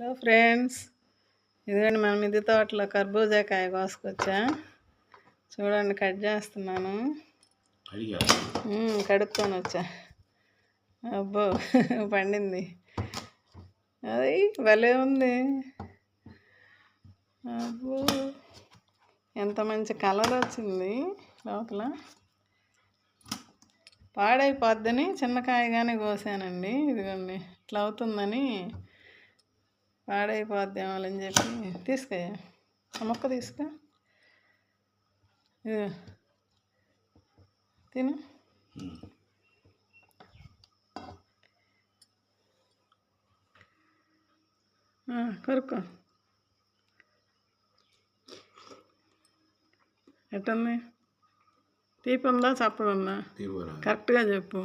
Hello friends, ఇదిగోండి మన మిద్దె తోటలో కర్బూజా కాయ కోసుకొచ్చా. చూడండి, కట్ చేస్తున్నాను. కడుక్కొని వచ్చా. అబ్బో పండింది. అది భలే ఉంది. అబ్బో ఎంత మంచి కలర్ వచ్చింది. లోపల పాడైపోద్దని చిన్న కాయగానే కోసానండి. ఇదిగోండి ఇట్లా అవుతుందని, పాడైపోద్దేమో అని చెప్పి తీసుకో, ఆ మొక్క తీసుకో, తిను. కొరుక్కో. ఎట్టుంది? తీపి ఉందా చప్పగా ఉందా? కరెక్ట్గా చెప్పు.